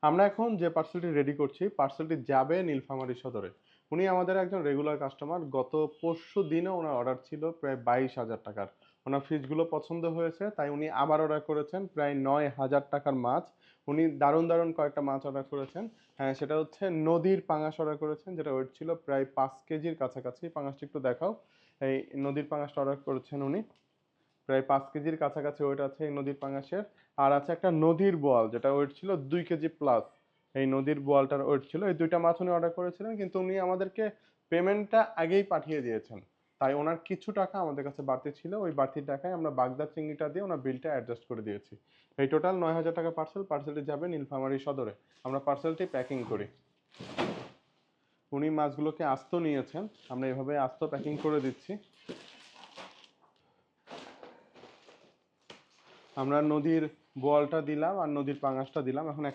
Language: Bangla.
আমরা এখন যে পার্সেলটি রেডি করছি, পার্সেলটি যাবে নীলফামারী সদরে। উনি আমাদের একজন রেগুলার কাস্টমার। গত পরশুদিনও উনার অর্ডার ছিল প্রায় 22,000 টাকার। উনার ফিশগুলো পছন্দ হয়েছে, তাই উনি আবার অর্ডার করেছেন প্রায় 9,000 টাকার মাছ। উনি দারুণ, দারুণ কয়েকটা মাছ অর্ডার করেছেন। হ্যাঁ, সেটা হচ্ছে নদীর পাঙাশ অর্ডার করেছেন, যেটা ওয়েট ছিল প্রায় 5 কেজির কাছাকাছি। পাঙাশটা একটু দেখাও। এই নদীর পাঙাশটা অর্ডার করেছেন উনি। প্রায় 5 কেজির কাছাকাছি ওয়েট আছে এই নদীর পাঙাশের। আর আছে একটা নদীর বোয়াল, যেটা ওয়েট ছিল 2 কেজি প্লাস। এই নদীর বোয়ালটার ওয়েট ছিল। এই দুইটা মাছ উনি অর্ডার করেছিলেন, কিন্তু উনি আমাদেরকে পেমেন্টটা আগেই পাঠিয়ে দিয়েছেন। তাই ওনার কিছু টাকা আমাদের কাছে বাড়তি ছিল। ওই বাড়তি টাকায় আমরা বাগদা চিংড়িটা দিয়ে ওনার বিলটা অ্যাডজাস্ট করে দিয়েছি। এই টোটাল 9,000 টাকা পার্সেল। পার্সেলটি যাবে নীলফামারী সদরে। আমরা পার্সেলটি প্যাকিং করি। উনি মাছগুলোকে আস্ত নিয়েছেন, আমরা এভাবে আস্ত প্যাকিং করে দিচ্ছি। আমরা নদীর বোয়ালটা দিলাম আর নদীর পাঙাশটা দিলাম। এখন এক